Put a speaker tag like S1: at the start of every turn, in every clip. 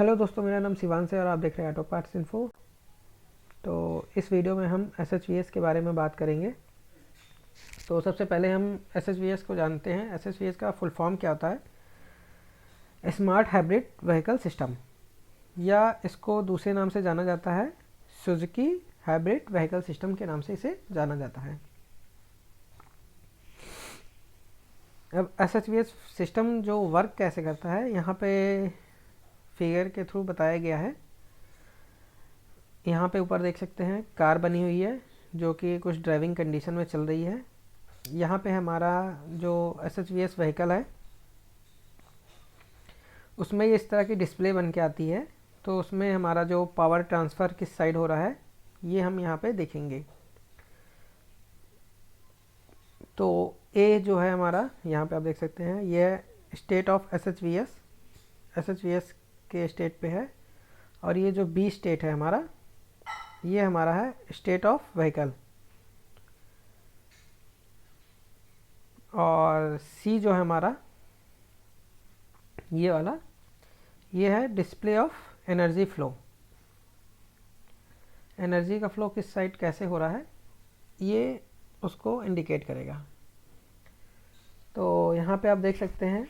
S1: Hello दोस्तों, मेरा नाम शिवांश है और आप देख रहे हैं ऑटो पार्ट्स इन्फो। तो इस वीडियो में हम SHVS के बारे में बात करेंगे। तो सबसे पहले हम SHVS को जानते हैं। SHVS का फुल फॉर्म क्या होता है? स्मार्ट हाइब्रिड व्हीकल सिस्टम, या इसको दूसरे नाम से जाना जाता है सुजुकी हाइब्रिड व्हीकल सिस्टम के नाम से इसे जाना जाता है। अब SHVS सिस्टम जो वर्क कैसे करता है, यहाँ पे फिगर के थ्रू बताया गया है। यहाँ पे ऊपर देख सकते हैं कार बनी हुई है जो कि कुछ ड्राइविंग कंडीशन में चल रही है। यहाँ पे हमारा जो SHVS व्हीकल है उसमें ये इस तरह की डिस्प्ले बन के आती है। तो उसमें हमारा जो पावर ट्रांसफ़र किस साइड हो रहा है ये हम यहाँ पे देखेंगे। तो ए जो है हमारा, यहाँ पे आप देख सकते हैं ये स्टेट ऑफ SHVS के स्टेट पे है। और ये जो बी स्टेट है हमारा, ये हमारा है स्टेट ऑफ व्हीकल। और सी जो है हमारा ये वाला, ये है display of energy flow. Energy का फ्लो किस साइड कैसे हो रहा है ये उसको इंडिकेट करेगा। तो यहाँ पे आप देख सकते हैं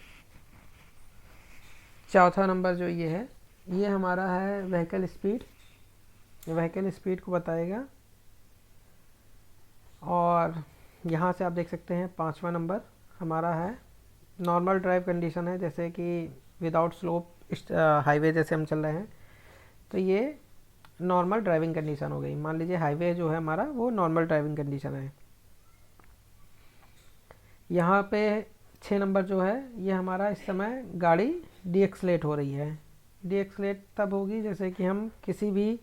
S1: चौथा नंबर जो ये है, ये हमारा है व्हीकल स्पीड। व्हीकल स्पीड को बताएगा। और यहाँ से आप देख सकते हैं पांचवा नंबर हमारा है नॉर्मल ड्राइव कंडीशन है, जैसे कि विदाउट स्लोप हाईवे जैसे हम चल रहे हैं तो ये नॉर्मल ड्राइविंग कंडीशन हो गई। मान लीजिए हाईवे जो है हमारा वो नॉर्मल ड्राइविंग कंडीशन है। यहाँ पे 6 नंबर जो है ये हमारा इस समय गाड़ी डीएक्सलेट हो रही है। डीएक्सलेट तब होगी जैसे कि हम किसी भी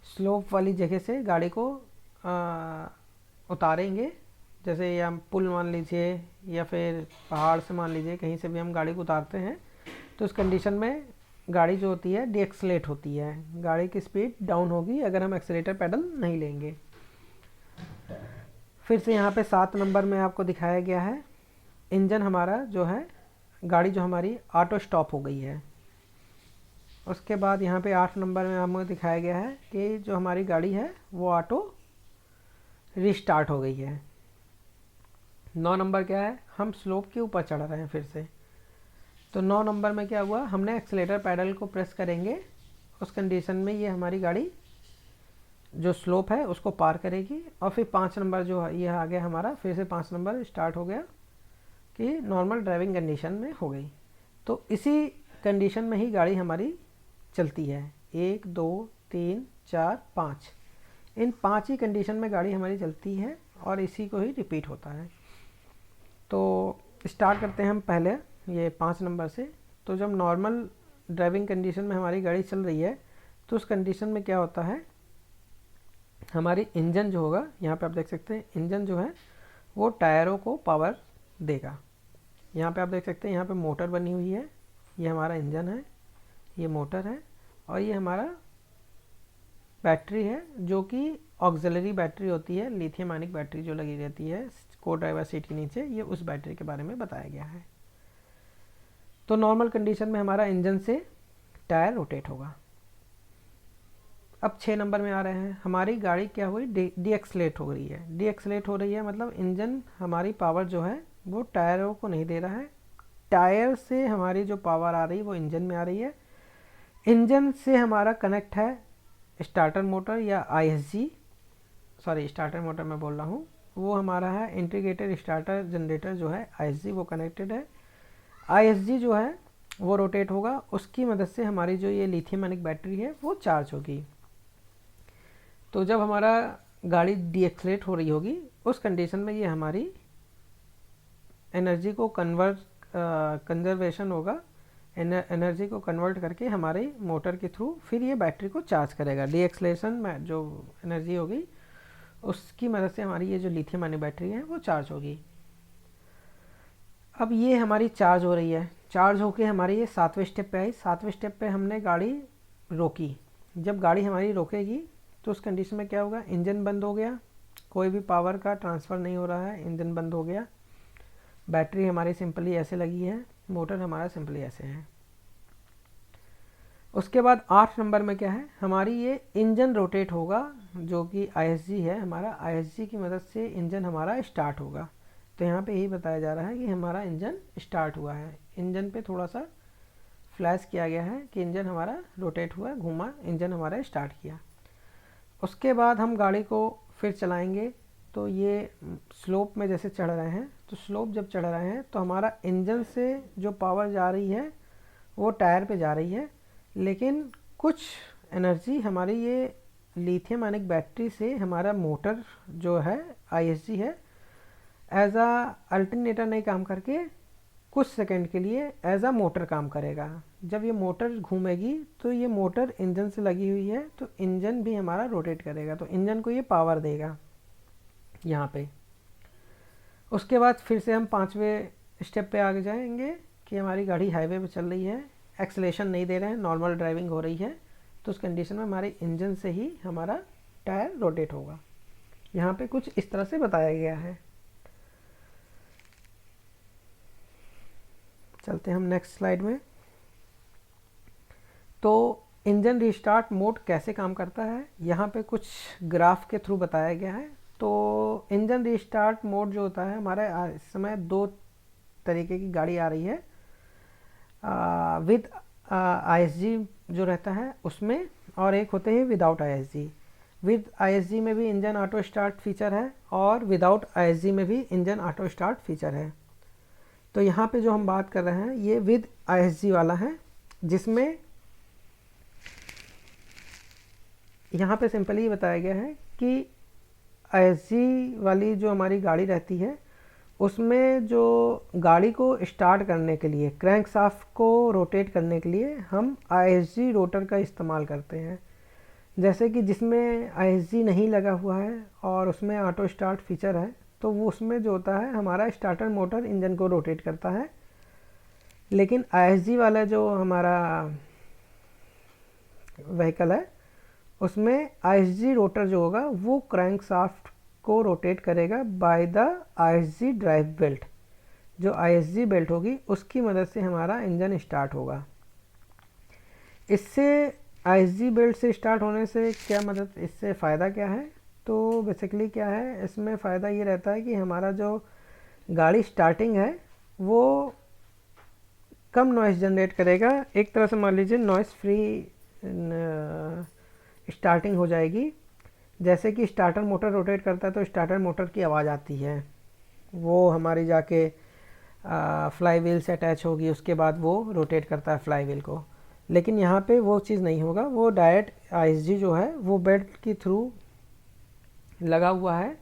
S1: स्लोप वाली जगह से गाड़ी को उतारेंगे, जैसे या पुल मान लीजिए या फिर पहाड़ से मान लीजिए, कहीं से भी हम गाड़ी को उतारते हैं तो उस कंडीशन में गाड़ी जो होती है डीएक्सलेट होती है। गाड़ी की स्पीड डाउन होगी अगर हम एक्सीलेटर पेडल नहीं लेंगे। फिर से यहाँ पे 7 नंबर में आपको दिखाया गया है इंजन हमारा जो है, गाड़ी जो हमारी ऑटो स्टॉप हो गई है। उसके बाद यहाँ पे 8 नंबर में हमें दिखाया गया है कि जो हमारी गाड़ी है वो ऑटो रिस्टार्ट हो गई है। 9 नंबर क्या है, हम स्लोप के ऊपर चढ़ रहे हैं फिर से। तो 9 नंबर में क्या हुआ, हमने एक्सीलेटर पैडल को प्रेस करेंगे, उस कंडीशन में ये हमारी गाड़ी जो स्लोप है उसको पार करेगी। और फिर 5 नंबर जो है ये आ गया हमारा, फिर से 5 नंबर स्टार्ट हो गया कि नॉर्मल ड्राइविंग कंडीशन में हो गई। तो इसी कंडीशन में ही गाड़ी हमारी चलती है। 1 2 3 4 5, इन 5 ही कंडीशन में गाड़ी हमारी चलती है और इसी को ही रिपीट होता है। तो स्टार्ट करते हैं हम पहले ये 5 नंबर से। तो जब नॉर्मल ड्राइविंग कंडीशन में हमारी गाड़ी चल रही है तो उस कंडीशन में क्या होता है, हमारी इंजन जो होगा, यहाँ पे आप देख सकते हैं इंजन जो है वो टायरों को पावर देगा। यहाँ पे आप देख सकते हैं यहाँ पे मोटर बनी हुई है, ये हमारा इंजन है, ये मोटर है और ये हमारा बैटरी है जो कि ऑक्सिलरी बैटरी होती है, लिथियम आयनिक बैटरी जो लगी रहती है को ड्राइवर सीट के नीचे, ये उस बैटरी के बारे में बताया गया है। तो नॉर्मल कंडीशन में हमारा इंजन से टायर रोटेट होगा। अब 6 नंबर में आ रहे हैं, हमारी गाड़ी क्या हुई, डीएक्सलेट हो रही है। डीएक्सलेट हो रही है मतलब इंजन हमारी पावर जो है वो टायरों को नहीं दे रहा है, टायर से हमारी जो पावर आ रही है वो इंजन में आ रही है। इंजन से हमारा कनेक्ट है स्टार्टर मोटर या ISG, सॉरी स्टार्टर मोटर मैं बोल रहा हूँ, वो हमारा है इंटीग्रेटेड स्टार्टर जनरेटर जो है ISG, वो कनेक्टेड है। ISG जो है वो रोटेट होगा, उसकी मदद से हमारी जो ये लिथियम आयनिक बैटरी है वो चार्ज होगी। तो जब हमारा गाड़ी डीएक्सलेट हो रही होगी उस कंडीशन में ये हमारी एनर्जी को कंजर्वेशन होगा, एनर्जी को कन्वर्ट करके हमारे मोटर के थ्रू फिर ये बैटरी को चार्ज करेगा। डीएक्सलेशन में जो एनर्जी होगी उसकी मदद से हमारी ये जो लिथियम आयनिक बैटरी है वो चार्ज होगी। अब ये हमारी चार्ज हो रही है, चार्ज होके हमारी ये 7वें स्टेप पे आई। 7वें स्टेप पे हमने गाड़ी रोकी। जब गाड़ी हमारी रोकेगी तो उस कंडीशन में क्या होगा, इंजन बंद हो गया, कोई भी पावर का ट्रांसफ़र नहीं हो रहा है, इंजन बंद हो गया। बैटरी हमारी सिंपली ऐसे लगी है, मोटर हमारा सिंपली ऐसे है। उसके बाद 8 नंबर में क्या है, हमारी ये इंजन रोटेट होगा, जो कि आईएसजी है हमारा, आईएसजी की मदद से इंजन हमारा स्टार्ट होगा। तो यहाँ पे यही बताया जा रहा है कि हमारा इंजन स्टार्ट हुआ है। इंजन पे थोड़ा सा फ्लैश किया गया है कि इंजन हमारा रोटेट हुआ, घूमा, इंजन हमारा स्टार्ट किया। उसके बाद हम गाड़ी को फिर चलाएंगे। तो ये स्लोप में जैसे चढ़ रहे हैं, तो स्लोप जब चढ़ रहे हैं तो हमारा इंजन से जो पावर जा रही है वो टायर पे जा रही है, लेकिन कुछ एनर्जी हमारी ये लिथियम आयनिक बैटरी से हमारा मोटर जो है आईएसजी है, एज आ अल्टरनेटर नहीं काम करके कुछ सेकंड के लिए एज आ मोटर काम करेगा। जब ये मोटर घूमेगी तो ये मोटर इंजन से लगी हुई है, तो इंजन भी हमारा रोटेट करेगा, तो इंजन को ये पावर देगा यहाँ पे। उसके बाद फिर से हम 5वें स्टेप पे आगे जाएंगे कि हमारी गाड़ी हाईवे पे चल रही है, एक्सेलेरेशन नहीं दे रहे हैं, नॉर्मल ड्राइविंग हो रही है, तो उस कंडीशन में हमारे इंजन से ही हमारा टायर रोटेट होगा। यहाँ पे कुछ इस तरह से बताया गया है। चलते हैं हम नेक्स्ट स्लाइड में। तो इंजन रिस्टार्ट मोड कैसे काम करता है, यहाँ पे कुछ ग्राफ के थ्रू बताया गया है। तो इंजन रिस्टार्ट मोड जो होता है हमारे इस समय 2 तरीके की गाड़ी आ रही है, विद आईएसजी जो रहता है उसमें, और एक होते हैं विदाउट आईएसजी। विद आईएसजी में भी इंजन ऑटो स्टार्ट फीचर है और विदाउट आईएसजी में भी इंजन ऑटो स्टार्ट फीचर है। तो यहाँ पे जो हम बात कर रहे हैं ये विद आईएसजी वाला है, जिसमें यहाँ पे सिंपली बताया गया है कि आईएसजी वाली जो हमारी गाड़ी रहती है उसमें जो गाड़ी को स्टार्ट करने के लिए, क्रैंक शाफ्ट को रोटेट करने के लिए हम आईएसजी रोटर का इस्तेमाल करते हैं। जैसे कि जिसमें आईएसजी नहीं लगा हुआ है और उसमें ऑटो स्टार्ट फीचर है, तो वो उसमें जो होता है हमारा स्टार्टर मोटर इंजन को रोटेट करता है। लेकिन आईएसजी वाला जो हमारा व्हीकल है उसमें आईएसजी रोटर जो होगा वो क्रैंक शाफ्ट को रोटेट करेगा by the ISG drive belt. जो आईएसजी बेल्ट होगी उसकी मदद से हमारा इंजन स्टार्ट होगा। इससे आईएसजी बेल्ट से स्टार्ट होने से क्या मदद, इससे फ़ायदा क्या है, तो बेसिकली क्या है इसमें फ़ायदा ये रहता है कि हमारा जो गाड़ी स्टार्टिंग है वो कम नॉइज़ जनरेट करेगा। एक तरह से मान लीजिए नॉइज़ फ्री स्टार्टिंग हो जाएगी। जैसे कि स्टार्टर मोटर रोटेट करता है तो स्टार्टर मोटर की आवाज़ आती है, वो हमारी जाके फ्लाई व्हील से अटैच होगी, उसके बाद वो रोटेट करता है फ्लाई व्हील को। लेकिन यहाँ पे वो चीज़ नहीं होगा, वो डायरेक्ट आईएसजी जो है वो बेल्ट के थ्रू लगा हुआ है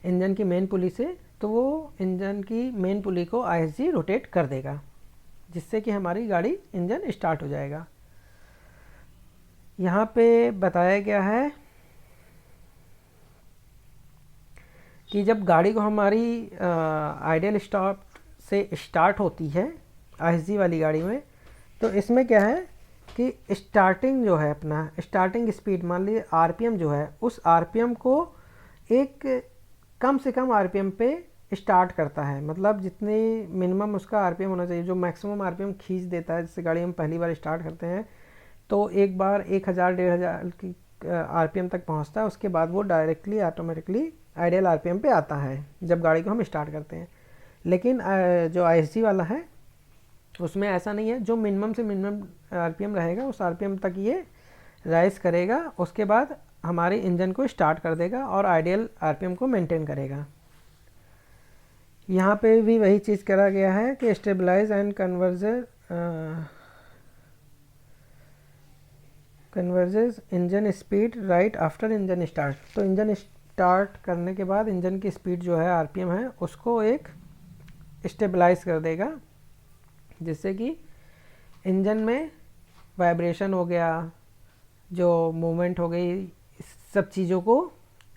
S1: इंजन की मेन पुली से, तो वो इंजन की मेन पुली को आईएसजी रोटेट कर देगा, जिससे कि हमारी गाड़ी इंजन स्टार्ट हो जाएगा। यहाँ पे बताया गया है कि जब गाड़ी को हमारी आइडियल स्टॉप से स्टार्ट होती है आईएसजी वाली गाड़ी में, तो इसमें क्या है कि स्टार्टिंग जो है अपना स्टार्टिंग स्पीड, मान लीजिए आरपीएम जो है, उस आरपीएम को एक कम से कम आरपीएम पे स्टार्ट करता है। मतलब जितनी मिनिमम उसका आरपीएम होना चाहिए, जो मैक्सिमम आरपीएम खींच देता है। जैसे गाड़ी हम पहली बार स्टार्ट करते हैं तो एक बार 1000-1500 की आरपीएम तक पहुंचता है, उसके बाद वो डायरेक्टली ऑटोमेटिकली आइडियल आरपीएम पे आता है जब गाड़ी को हम स्टार्ट करते हैं। लेकिन जो आईएसजी वाला है उसमें ऐसा नहीं है, जो मिनिमम से मिनिमम आरपीएम रहेगा उस आरपीएम तक ये राइज करेगा, उसके बाद हमारे इंजन को स्टार्ट कर देगा और आइडियल आरपीएम को मेंटेन करेगा। यहाँ पे भी वही चीज़ करा गया है कि stabilize and converges engine speed right after engine start. तो इंजन स्टार्ट करने के बाद इंजन की स्पीड जो है आरपीएम है उसको एक स्टेबलाइज कर देगा, जिससे कि इंजन में वाइब्रेशन हो गया, जो मूवमेंट हो गई, इस सब चीज़ों को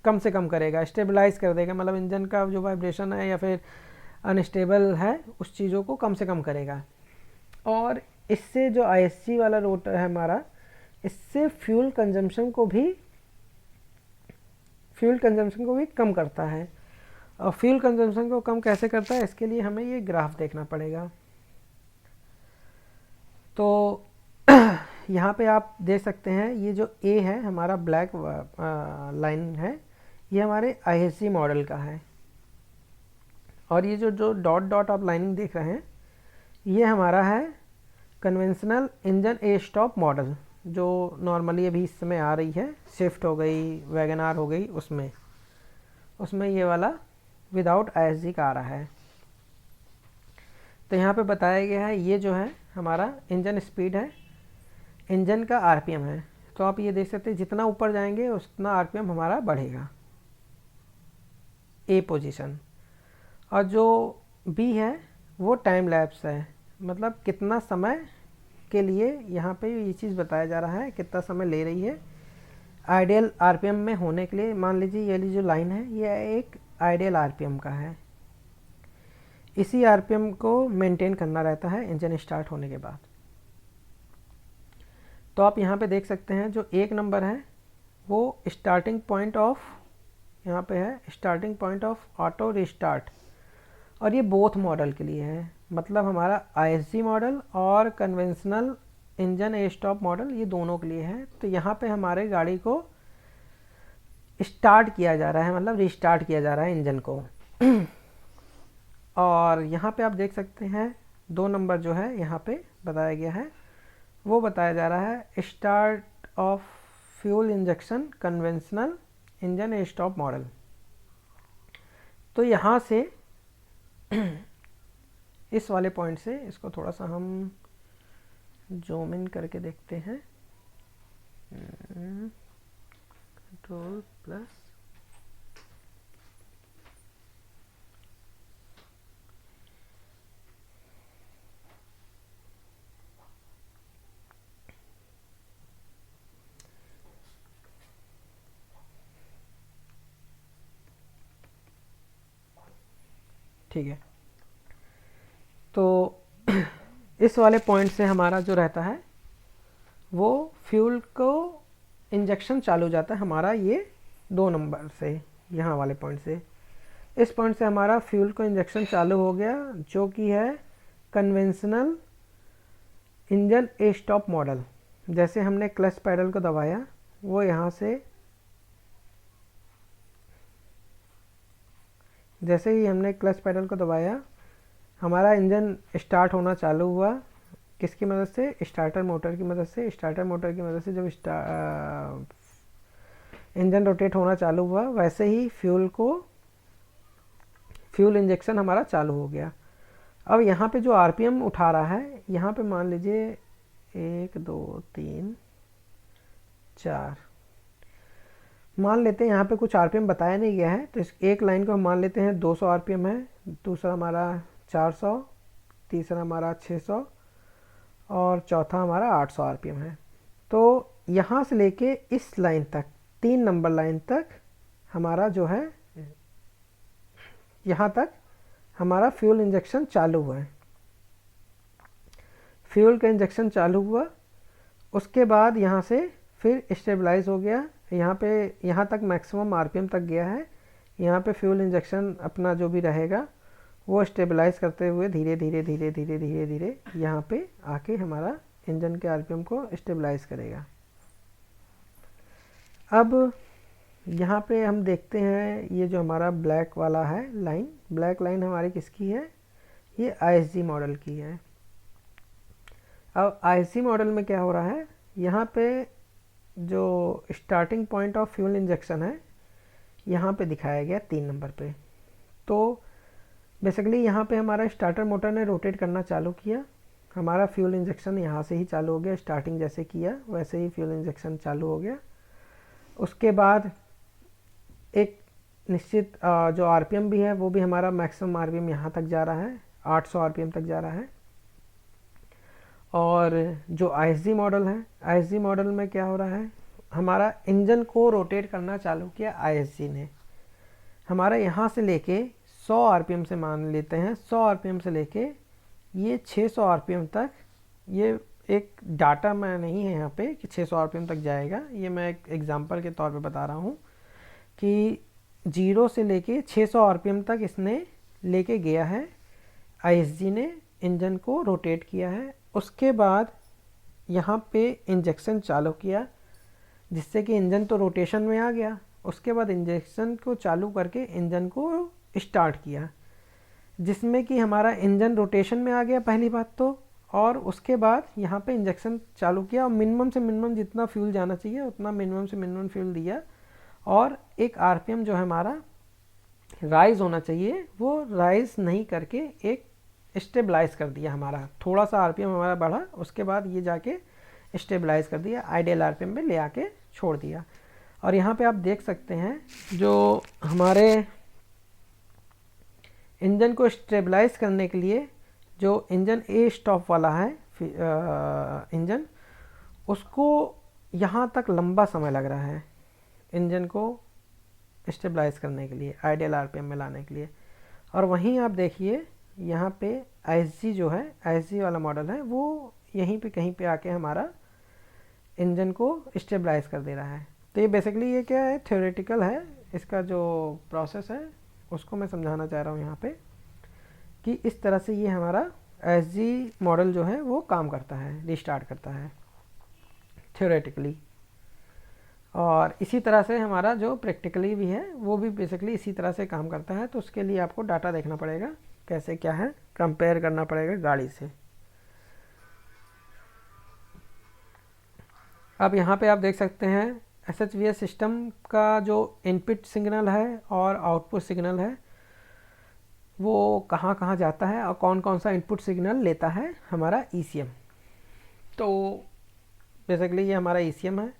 S1: कम से कम करेगा, स्टेबलाइज कर देगा। मतलब इंजन का जो वाइब्रेशन है या फिर अनस्टेबल है उस चीज़ों को कम से कम करेगा। और इससे जो आईएसजी वाला रोटर है हमारा, इससे फ्यूल कंजम्पशन को भी कम करता है। और फ्यूल कंजम्पशन को कम कैसे करता है, इसके लिए हमें ये ग्राफ देखना पड़ेगा। तो यहाँ पे आप देख सकते हैं ये जो ए है हमारा ब्लैक लाइन है, ये हमारे ISG मॉडल का है, और ये जो डॉट डॉट आप लाइनिंग देख रहे हैं ये हमारा है कन्वेंशनल इंजन ए स्टॉप मॉडल, जो नॉर्मली अभी इस समय आ रही है, स्विफ्ट हो गई, वैगन आर हो गई, उसमें ये वाला विदाउट ISG का आ रहा है। तो यहाँ पे बताया गया है ये जो है हमारा इंजन स्पीड है, इंजन का RPM है। तो आप ये देख सकते हैं जितना ऊपर जाएंगे उतना RPM हमारा बढ़ेगा, ए पोजीशन। और जो बी है वो टाइम लैप्स है, मतलब कितना समय के लिए यहाँ पे ये चीज़ बताया जा रहा है, कितना समय ले रही है आइडियल RPM में होने के लिए। मान लीजिए ये जो लाइन है ये एक आइडियल RPM का है, इसी RPM को मेंटेन करना रहता है इंजन स्टार्ट होने के बाद। तो आप यहाँ पे देख सकते हैं जो एक नंबर है वो स्टार्टिंग पॉइंट ऑफ, यहाँ पे है starting point of auto restart, और ये बोथ मॉडल के लिए है, मतलब हमारा ISG मॉडल और कन्वेंशनल इंजन ए स्टॉप मॉडल ये दोनों के लिए है। तो यहाँ पे हमारे गाड़ी को स्टार्ट किया जा रहा है, मतलब रिस्टार्ट किया जा रहा है इंजन को। और यहाँ पे आप देख सकते हैं 2 नंबर जो है यहाँ पे बताया गया है, वो बताया जा रहा है start of fuel injection conventional engine A stop model. तो यहाँ से इस वाले पॉइंट से इसको थोड़ा सा हम जूम इन करके देखते हैं, कंट्रोल प्लस, ठीक है। तो इस वाले पॉइंट से हमारा जो रहता है वो फ्यूल को इंजेक्शन चालू जाता है हमारा, ये 2 नंबर से, यहाँ वाले पॉइंट से, इस पॉइंट से हमारा फ्यूल को इंजेक्शन चालू हो गया, जो कि है कन्वेंशनल इंजन ए स्टॉप मॉडल। जैसे हमने क्लच पैडल को दबाया, वो यहाँ से जैसे ही हमने क्लच पैडल को दबाया हमारा इंजन स्टार्ट होना चालू हुआ, किसकी मदद से, स्टार्टर मोटर की मदद से। स्टार्टर मोटर की मदद से जब इंजन रोटेट होना चालू हुआ, वैसे ही फ्यूल इंजेक्शन हमारा चालू हो गया। अब यहाँ पे जो RPM उठा रहा है, यहाँ पे मान लीजिए 1 2 3 4 मान लेते हैं, यहाँ पे कुछ RPM बताया नहीं गया है, तो इस एक लाइन को हम मान लेते हैं 200 RPM है, दूसरा हमारा 400, तीसरा हमारा 600 और चौथा हमारा 800 RPM है। तो यहाँ से लेके इस लाइन तक, 3 नंबर लाइन तक हमारा जो है, यहाँ तक हमारा फ्यूल इंजेक्शन चालू हुआ है। फ्यूल का इंजेक्शन चालू हुआ, उसके बाद यहाँ से फिर स्टेबलाइज हो गया, यहाँ तक मैक्सिमम RPM तक गया है। यहाँ पे फ्यूल इंजेक्शन अपना जो भी रहेगा वो स्टेबलाइज करते हुए धीरे धीरे धीरे धीरे धीरे धीरे यहाँ पे आके हमारा इंजन के RPM को स्टेबलाइज करेगा। अब यहाँ पे हम देखते हैं ये जो हमारा ब्लैक वाला है लाइन, ब्लैक लाइन हमारी किसकी है, ये ISG मॉडल की है। अब ISG मॉडल में क्या हो रहा है, यहाँ पे जो starting point of fuel injection है यहाँ पे दिखाया गया 3 नंबर पे। तो बेसिकली यहाँ पे हमारा स्टार्टर मोटर ने रोटेट करना चालू किया, हमारा फ्यूल इंजेक्शन यहाँ से ही चालू हो गया, स्टार्टिंग जैसे किया वैसे ही फ्यूल इंजेक्शन चालू हो गया। उसके बाद एक निश्चित जो RPM भी है वो भी हमारा मैक्सिमम RPM यहाँ तक जा रहा है, 800 RPM तक जा रहा है। और जो ISG मॉडल है, ISG मॉडल में क्या हो रहा है, हमारा इंजन को रोटेट करना चालू किया ISG ने, हमारा यहाँ से लेके 100 RPM से, मान लेते हैं 100 RPM से लेके ये 600 RPM तक, ये एक डाटा में नहीं है यहाँ पे कि 600 RPM तक जाएगा, ये मैं एक एग्जांपल के तौर पे बता रहा हूँ कि 0 से लेके 600 RPM तक इसने लेके गया है, ISG ने इंजन को रोटेट किया है। उसके बाद यहाँ पे इंजेक्शन चालू किया, जिससे कि इंजन तो रोटेशन में आ गया। उसके बाद इंजेक्शन को चालू करके इंजन को स्टार्ट किया, जिसमें कि हमारा इंजन रोटेशन में आ गया पहली बात तो। और उसके बाद यहाँ पे इंजेक्शन चालू किया और मिनिमम से मिनिमम जितना फ्यूल जाना चाहिए उतना मिनिमम से मिनिमम फ्यूल दिया। और एक आरपीएम जो है हमारा राइज होना चाहिए, वो राइज नहीं करके एक स्टेबलाइज कर दिया हमारा। थोड़ा सा आरपीएम हमारा बढ़ा, उसके बाद ये जाके स्टेबलाइज कर दिया, आइडियल आरपीएम पे ले आके छोड़ दिया। और यहाँ पे आप देख सकते हैं जो हमारे इंजन को स्टेबलाइज करने के लिए जो इंजन ए स्टॉप वाला है इंजन, उसको यहाँ तक लंबा समय लग रहा है इंजन को स्टेबलाइज करने के लिए, आइडियल आरपीएम में लाने के लिए। और वहीं आप देखिए यहाँ पे एसजी जो है, एसजी वाला मॉडल है, वो यहीं पे कहीं पे आके हमारा इंजन को स्टेबलाइज कर दे रहा है। तो ये बेसिकली ये क्या है, थ्योरेटिकल है, इसका जो प्रोसेस है उसको मैं समझाना चाह रहा हूँ यहाँ पे कि इस तरह से ये हमारा एसजी मॉडल जो है वो काम करता है, रिस्टार्ट करता है थ्योरेटिकली। और इसी तरह से हमारा जो प्रैक्टिकली भी है वो भी बेसिकली इसी तरह से काम करता है। तो उसके लिए आपको डाटा देखना पड़ेगा, कैसे क्या है, कंपेयर करना पड़ेगा गाड़ी से। अब यहाँ पे आप देख सकते हैं एसएचवीएस सिस्टम का जो इनपुट सिग्नल है और आउटपुट सिग्नल है वो कहाँ कहाँ जाता है और कौन कौन सा इनपुट सिग्नल लेता है हमारा ईसीएम। तो बेसिकली ये हमारा ईसीएम है।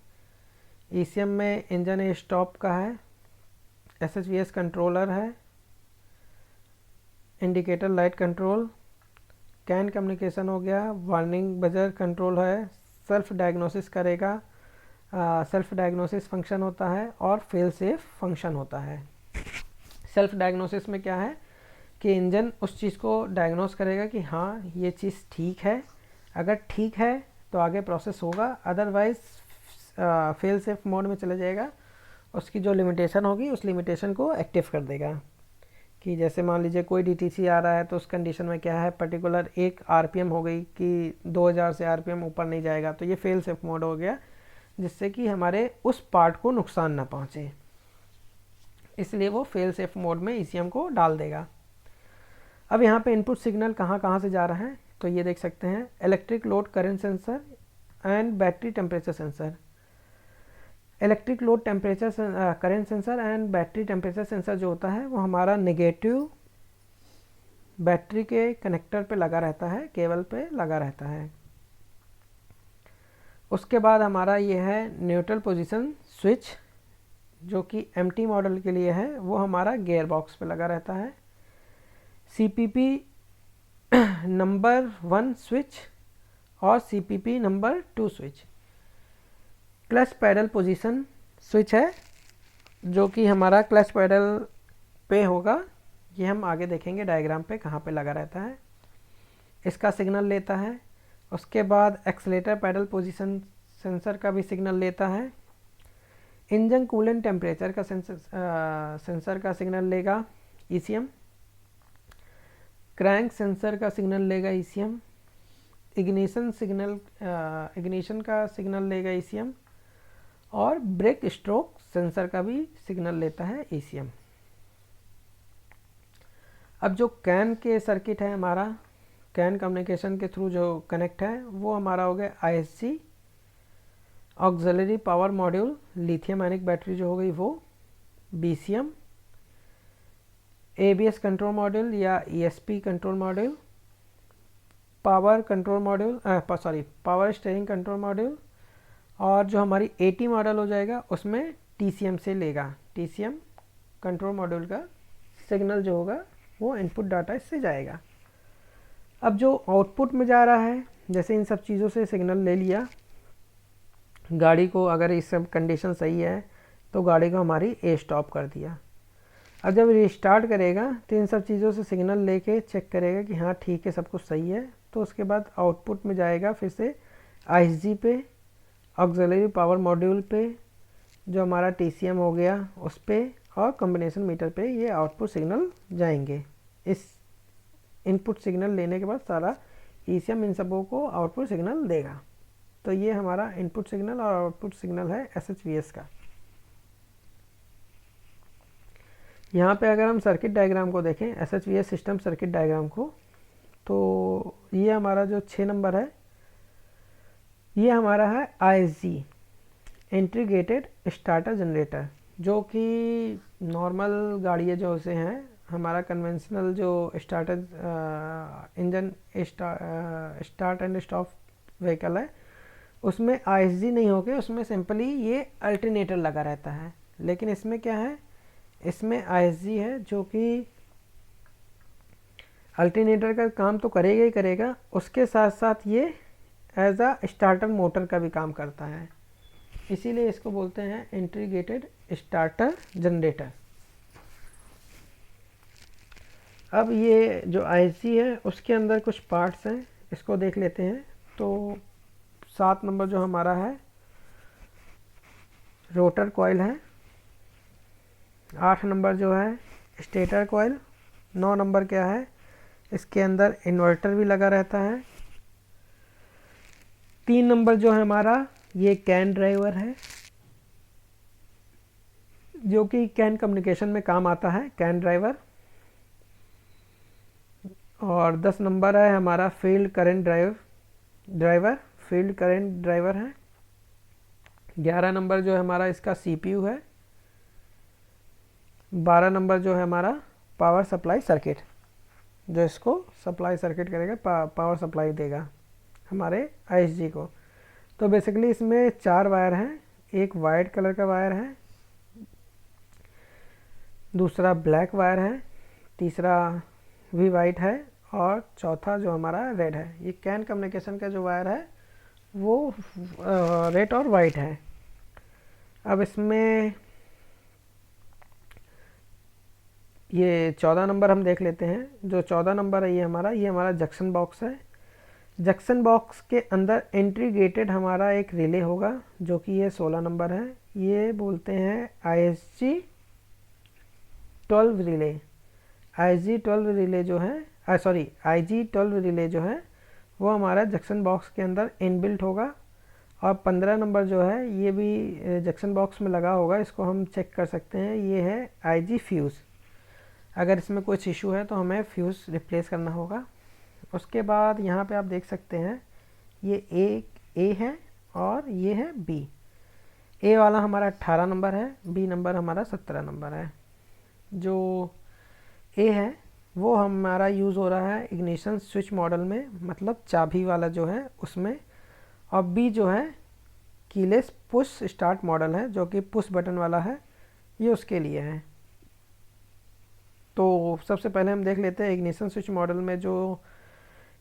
S1: ईसीएम में इंजन ए स्टॉप का है, एसएचवीएस कंट्रोलर है, indicator light control, can communication हो गया, वार्निंग बजर कंट्रोल है, सेल्फ डायग्नोसिस करेगा, सेल्फ डायग्नोसिस फंक्शन होता है और फेल सेफ फंक्शन होता है। सेल्फ डायग्नोसिस में क्या है कि इंजन उस चीज़ को डायग्नोस करेगा कि हाँ ये चीज़ ठीक है, अगर ठीक है तो आगे प्रोसेस होगा, अदरवाइज फेल सेफ मोड में चला जाएगा। उसकी जो लिमिटेशन होगी उस लिमिटेशन को एक्टिव कर देगा कि जैसे मान लीजिए कोई डीटीसी आ रहा है तो उस कंडीशन में क्या है, पर्टिकुलर एक आरपीएम हो गई कि 2000 से आरपीएम ऊपर नहीं जाएगा, तो ये फेल सेफ मोड हो गया, जिससे कि हमारे उस पार्ट को नुकसान ना पहुँचे, इसलिए वो फेल सेफ मोड में ईसीएम को डाल देगा। अब यहाँ पे इनपुट सिग्नल कहाँ कहाँ से जा रहा है तो ये देख सकते हैं, electric load current sensor and battery temperature sensor. Electric load temperature current sensor and battery temperature sensor जो होता है वो हमारा नेगेटिव बैटरी के कनेक्टर पे लगा रहता है, केबल पे लगा रहता है। उसके बाद हमारा ये है न्यूट्रल पोजीशन स्विच, जो कि एमटी मॉडल के लिए है, वो हमारा गियर बॉक्स पे लगा रहता है। सीपीपी नंबर 1 स्विच और CPP number 2 switch. Clutch pedal position switch है जो कि हमारा क्लच पैडल पे होगा, ये हम आगे देखेंगे डायग्राम पे कहाँ पे लगा रहता है, इसका सिग्नल लेता है। उसके बाद एक्सीलेटर पैडल पोजीशन सेंसर का भी सिग्नल लेता है। इंजन कूलेंट टेम्परेचर का सेंसर का सिग्नल लेगा ईसीएम। क्रैंक सेंसर का सिग्नल लेगा ईसीएम। इग्निशन का सिग्नल लेगा ईसीएम और ब्रेक स्ट्रोक सेंसर का भी सिग्नल लेता है ईसीएम। अब जो कैन के सर्किट है हमारा, कैन कम्युनिकेशन के थ्रू जो कनेक्ट है वो हमारा हो गया ISC, auxiliary power module, lithium ionic battery जो हो गई वो, बीसीएम, एबीएस कंट्रोल मॉड्यूल या ESP control module, power control module power steering control module, और जो हमारी 80 मॉडल हो जाएगा उसमें टीसीएम से लेगा, टीसीएम कंट्रोल मॉड्यूल का सिग्नल जो होगा वो इनपुट डाटा इससे जाएगा। अब जो आउटपुट में जा रहा है, जैसे इन सब चीज़ों से सिग्नल ले लिया, गाड़ी को अगर इस सब कंडीशन सही है तो गाड़ी को हमारी ए स्टॉप कर दिया। अब जब रिस्टार्ट करेगा तो इन सब चीज़ों से सिग्नल लेके चेक करेगा कि हाँ ठीक है, सब कुछ सही है, तो उसके बाद आउटपुट में जाएगा फिर से आईएसजी पे, ऑक्सिलरी पावर मॉड्यूल पे, जो हमारा टीसीएम हो गया उस पे, और कॉम्बिनेशन मीटर पे ये आउटपुट सिग्नल जाएंगे। इस इनपुट सिग्नल लेने के बाद सारा ईसीएम इन सबों को आउटपुट सिग्नल देगा। तो ये हमारा इनपुट सिग्नल और आउटपुट सिग्नल है SHVS का। यहाँ पे अगर हम सर्किट डायग्राम को देखें, SHVS सिस्टम सर्किट डायग्राम को, तो ये हमारा जो 6 नंबर है, ये हमारा है ISG, इंटीग्रेटेड स्टार्टर जनरेटर, जो कि नॉर्मल गाड़ियाँ जो से हैं, हमारा कन्वेंशनल जो starter engine start and stop vehicle है, उसमें ISG नहीं होके उसमें सिंपली ये अल्टरनेटर लगा रहता है। लेकिन इसमें क्या है, इसमें ISG है जो कि अल्टरनेटर का काम तो करेगा ही करेगा, उसके साथ साथ ये एज अ स्टार्टर मोटर का भी काम करता है, इसीलिए इसको बोलते हैं इंटीग्रेटेड स्टार्टर जनरेटर। अब ये जो ISG है उसके अंदर कुछ पार्ट्स हैं, इसको देख लेते हैं। तो 7 नंबर जो हमारा है रोटर कॉइल है, 8 नंबर जो है स्टेटर कॉइल, 9 नंबर क्या है, इसके अंदर इन्वर्टर भी लगा रहता है। 3 नंबर जो है हमारा ये कैन ड्राइवर है, जो कि कैन कम्युनिकेशन में काम आता है, कैन ड्राइवर। और 10 नंबर है हमारा field current driver, field current driver है। 11 नंबर जो है हमारा इसका CPU है। 12 नंबर जो है हमारा पावर सप्लाई सर्किट, जो इसको सप्लाई सर्किट करेगा, पावर सप्लाई देगा हमारे ISG को। तो बेसिकली इसमें 4 वायर हैं, एक वाइट कलर का वायर है, दूसरा ब्लैक वायर है, तीसरा भी वाइट है, और चौथा जो हमारा रेड है। ये कैन कम्युनिकेशन का जो वायर है वो रेड और वाइट है। अब इसमें ये 14 नंबर हम देख लेते हैं। जो 14 नंबर है ये हमारा जंक्शन बॉक्स है। जंक्शन बॉक्स के अंदर इंटीग्रेटेड हमारा एक रिले होगा, जो कि ये 16 नंबर है। ये बोलते हैं ISG 12 रिले। IG12 रिले जो है IG12 रिले जो है वो हमारा जंक्शन बॉक्स के अंदर इनबिल्ट होगा। और 15 नंबर जो है ये भी जंक्शन बॉक्स में लगा होगा, इसको हम चेक कर सकते हैं। ये है IG फ्यूज़। अगर इसमें कुछ इशू है तो हमें फ्यूज़ रिप्लेस करना होगा। उसके बाद यहाँ पे आप देख सकते हैं ये ए है और ये है B। ए वाला हमारा 18 नंबर है, B नंबर हमारा 17 नंबर है। जो ए है वो हमारा यूज़ हो रहा है इग्निशन स्विच मॉडल में, मतलब चाबी वाला जो है उसमें। और B जो है कीलेस पुश स्टार्ट मॉडल है, जो कि पुश बटन वाला है, ये उसके लिए है। तो सबसे पहले हम देख लेते हैं इग्निशन स्विच मॉडल में जो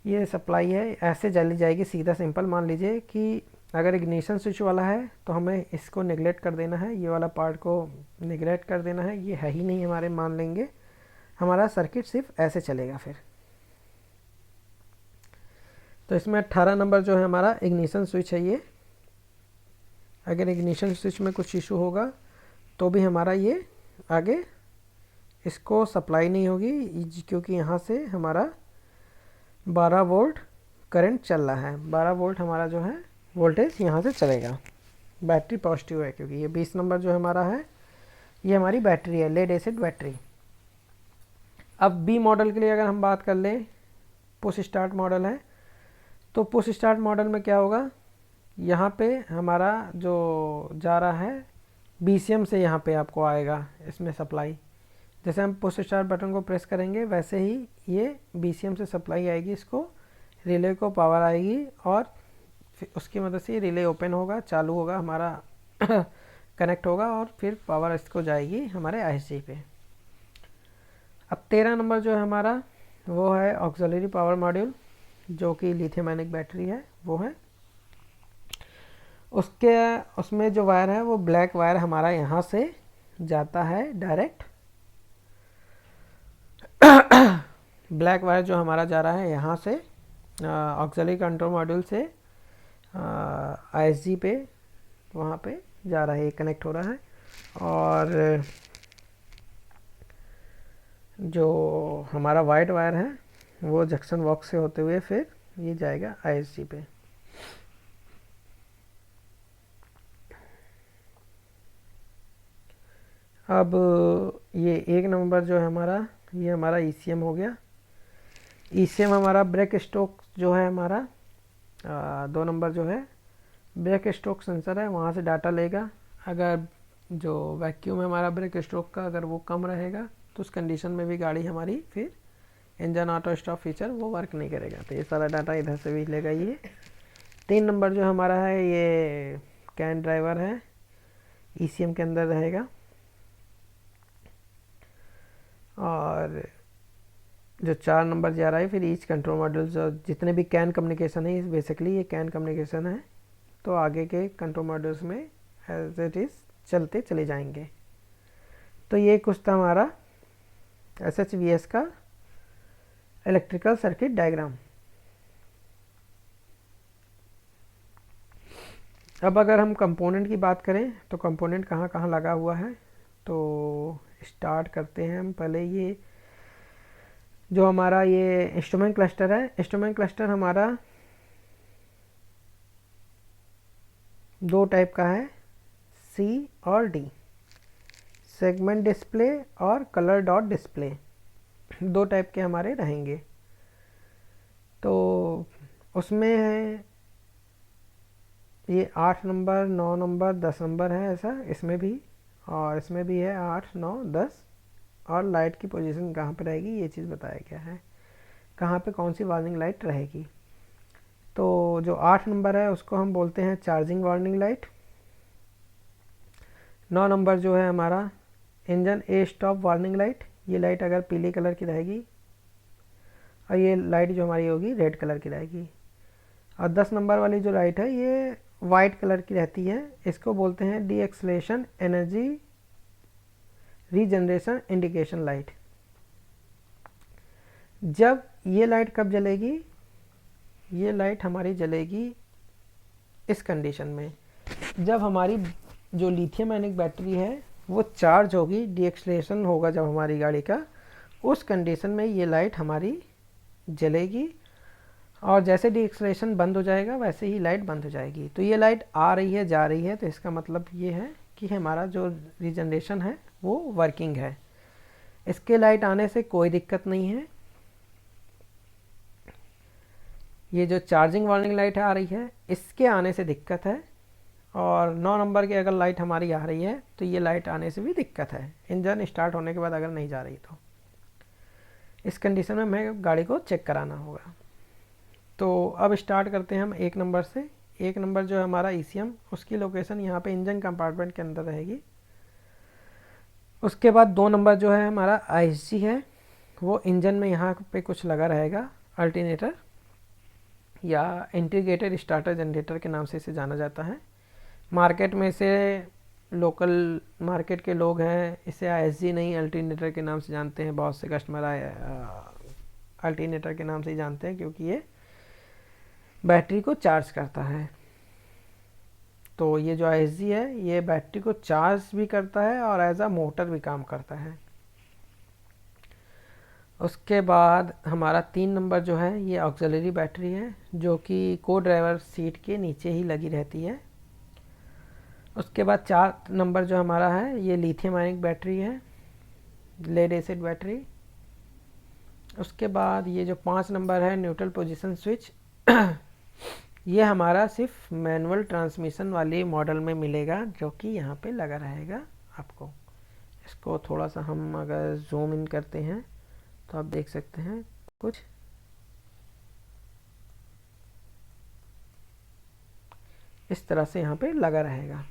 S1: ये सप्लाई है ऐसे चली जाएगी सीधा। सिंपल मान लीजिए कि अगर इग्निशन स्विच वाला है तो हमें इसको नेगलेक्ट कर देना है, ये वाला पार्ट को नेगलेक्ट कर देना है, ये है ही नहीं हमारे, मान लेंगे हमारा सर्किट सिर्फ ऐसे चलेगा फिर। तो इसमें 18 नंबर जो है हमारा इग्निशन स्विच है ये। अगर इग्निशन स्विच में कुछ इशू होगा तो भी हमारा ये आगे इसको सप्लाई नहीं होगी, क्योंकि यहाँ से हमारा 12 वोल्ट करंट चल रहा है। 12 वोल्ट हमारा जो है वोल्टेज यहाँ से चलेगा। बैटरी पॉजिटिव है, क्योंकि ये 20 नंबर जो हमारा है ये हमारी बैटरी है, लेड एसिड बैटरी। अब B मॉडल के लिए अगर हम बात कर लें, पुश स्टार्ट मॉडल है, तो पुश स्टार्ट मॉडल में क्या होगा, यहाँ पे हमारा जो जा रहा है BCM से यहाँ पे आपको आएगा इसमें सप्लाई। जैसे हम पुश स्टार्ट बटन को प्रेस करेंगे वैसे ही ये BCM से सप्लाई आएगी, इसको रिले को पावर आएगी और उसकी मदद से रिले ओपन होगा, चालू होगा हमारा कनेक्ट होगा और फिर पावर इसको जाएगी हमारे ISG पे। अब 13 नंबर जो है हमारा वो है ऑक्सिलरी पावर मॉड्यूल, जो कि लिथियम आयनिक बैटरी है वो है। उसमें जो वायर है वो ब्लैक वायर हमारा यहाँ से जाता है डायरेक्ट। ब्लैक वायर जो हमारा जा रहा है यहाँ से ऑक्सिलरी कंट्रोल मॉड्यूल से ISG पे, वहाँ पे जा रहा है, ये कनेक्ट हो रहा है। और जो हमारा वाइट वायर है वो जंक्शन बॉक्स से होते हुए फिर ये जाएगा ISG पे। अब ये 1 नंबर जो है हमारा, ये हमारा ECM हो गया। ECM हमारा ब्रेक स्ट्रोक जो है हमारा 2 नंबर जो है ब्रेक स्ट्रोक सेंसर है, वहाँ से डाटा लेगा। अगर जो वैक्यूम है हमारा ब्रेक स्ट्रोक का, अगर वो कम रहेगा तो उस कंडीशन में भी गाड़ी हमारी फिर इंजन ऑटो स्टॉप फीचर वो वर्क नहीं करेगा। तो ये सारा डाटा इधर से भी लेगा ये। 3 नंबर जो हमारा है ये कैन ड्राइवर है, ECM के अंदर रहेगा। और जो 4 नंबर जा रहा है फिर ईच कंट्रोल मॉड्यूल, जो जितने भी कैन कम्युनिकेशन है, बेसिकली ये कैन कम्युनिकेशन है, तो आगे के कंट्रोल मॉड्यूल्स में एज इट इज़ चलते चले जाएंगे। तो ये कुछ था हमारा SHVS का इलेक्ट्रिकल सर्किट डायग्राम। अब अगर हम कंपोनेंट की बात करें तो कंपोनेंट कहाँ कहाँ लगा हुआ है, तो स्टार्ट करते हैं हम। पहले ये जो हमारा ये इंस्ट्रूमेंट क्लस्टर है, इंस्ट्रूमेंट क्लस्टर हमारा 2 टाइप का है, C और D, सेगमेंट डिस्प्ले और कलर डॉट डिस्प्ले, 2 टाइप के हमारे रहेंगे। तो उसमें है ये 8 नंबर, 9 नंबर, 10 नंबर है ऐसा, इसमें भी, और इसमें भी है 8, 9, 10। और लाइट की पोजीशन कहाँ पे रहेगी ये चीज़ बताया गया है, कहाँ पे कौन सी वार्निंग लाइट रहेगी। तो जो 8 नंबर है उसको हम बोलते हैं चार्जिंग वार्निंग लाइट। 9 नंबर जो है हमारा इंजन ए स्टॉप वार्निंग लाइट, ये लाइट अगर पीले कलर की रहेगी, और ये लाइट जो हमारी होगी रेड कलर की रहेगी। और 10 नंबर वाली जो लाइट है ये वाइट कलर की रहती है, इसको बोलते हैं D acceleration energy regeneration indication light. जब ये लाइट कब जलेगी, ये लाइट हमारी जलेगी इस कंडीशन में, जब हमारी जो लिथियम आयनिक बैटरी है वो चार्ज होगी, डी एक्सलेशन होगा जब हमारी गाड़ी का, उस कंडीशन में ये लाइट हमारी जलेगी। और जैसे डी एक्सलेशन बंद हो जाएगा वैसे ही लाइट बंद हो जाएगी। तो ये लाइट आ रही है, जा रही है, तो इसका मतलब ये है कि हमारा जो रीजनरेशन है वो वर्किंग है। इसके लाइट आने से कोई दिक्कत नहीं है। ये जो चार्जिंग वार्निंग लाइट आ रही है इसके आने से दिक्कत है। और 9 नंबर की अगर लाइट हमारी आ रही है तो ये लाइट आने से भी दिक्कत है, इंजन स्टार्ट होने के बाद अगर नहीं जा रही तो इस कंडीशन में हमें गाड़ी को चेक कराना होगा। तो अब स्टार्ट करते हैं हम 1 नंबर से। 1 नंबर जो है हमारा ECM, उसकी लोकेशन यहाँ पे इंजन कंपार्टमेंट के अंदर रहेगी। उसके बाद 2 नंबर जो है हमारा ISG है, वो इंजन में यहाँ पे कुछ लगा रहेगा, अल्टरनेटर या इंटीग्रेटेड स्टार्टर जनरेटर के नाम से इसे जाना जाता है। मार्केट में से लोकल मार्केट के लोग हैं इसे ISG नहीं अल्टरनेटर के नाम से जानते हैं। बहुत से कस्टमर अल्टरनेटर के नाम से ही जानते हैं क्योंकि ये बैटरी को चार्ज करता है। तो ये जो ISG है ये बैटरी को चार्ज भी करता है और एज अ मोटर भी काम करता है। उसके बाद हमारा 3 नंबर जो है ये ऑक्सिलरी बैटरी है, जो कि को ड्राइवर सीट के नीचे ही लगी रहती है। उसके बाद 4 नंबर जो हमारा है ये लिथियम आयनिक बैटरी है, लेड एसिड बैटरी। उसके बाद ये जो 5 नंबर है न्यूट्रल पोजीशन स्विच, ये हमारा सिर्फ मैनुअल ट्रांसमिशन वाली मॉडल में मिलेगा, जो कि यहाँ पे लगा रहेगा आपको। इसको थोड़ा सा हम अगर जूम इन करते हैं तो आप देख सकते हैं कुछ इस तरह से यहाँ पे लगा रहेगा।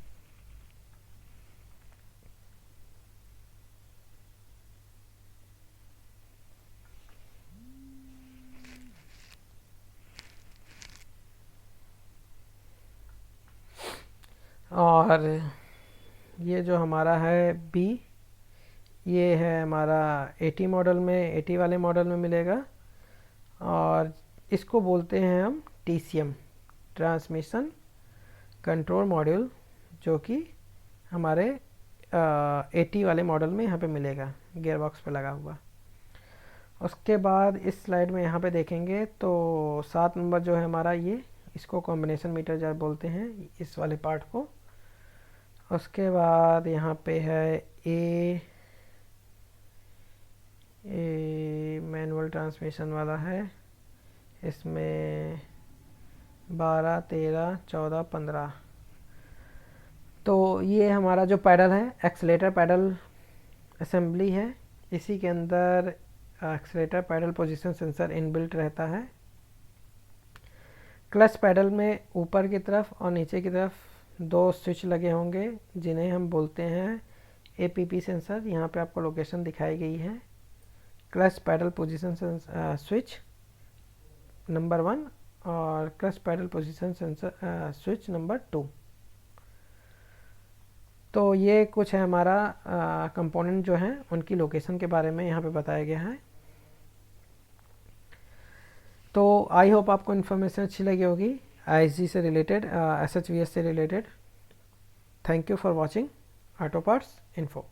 S1: और ये जो हमारा है B, ये है हमारा 80 मॉडल में, 80 वाले मॉडल में मिलेगा। और इसको बोलते हैं हम TCM, ट्रांसमिशन कंट्रोल मॉड्यूल, जो कि हमारे 80 वाले मॉडल में यहाँ पे मिलेगा, गियर बॉक्स पे लगा हुआ। उसके बाद इस स्लाइड में यहाँ पे देखेंगे तो 7 नंबर जो है हमारा ये, इसको कॉम्बिनेशन मीटर जार बोलते हैं इस वाले पार्ट को। उसके बाद यहाँ पे है ए मैनुअल ट्रांसमिशन वाला है, इसमें 12, 13, 14, 15। तो ये हमारा जो पैडल है एक्सीलेटर पैडल असेंबली है, इसी के अंदर accelerator pedal position sensor inbuilt रहता है। क्लच पैडल में ऊपर की तरफ और नीचे की तरफ 2 स्विच लगे होंगे जिन्हें हम बोलते हैं APP सेंसर। यहाँ पे आपको लोकेशन दिखाई गई है। Clutch pedal position switch number 1 और clutch pedal position sensor switch number 2। तो ये कुछ है हमारा कंपोनेंट जो हैं उनकी लोकेशन के बारे में यहाँ पे बताया गया है। तो आई होप आपको इन्फॉर्मेशन अच्छी लगी होगी ISG से रिलेटेड, SHVS से related. Thank you for watching auto parts info.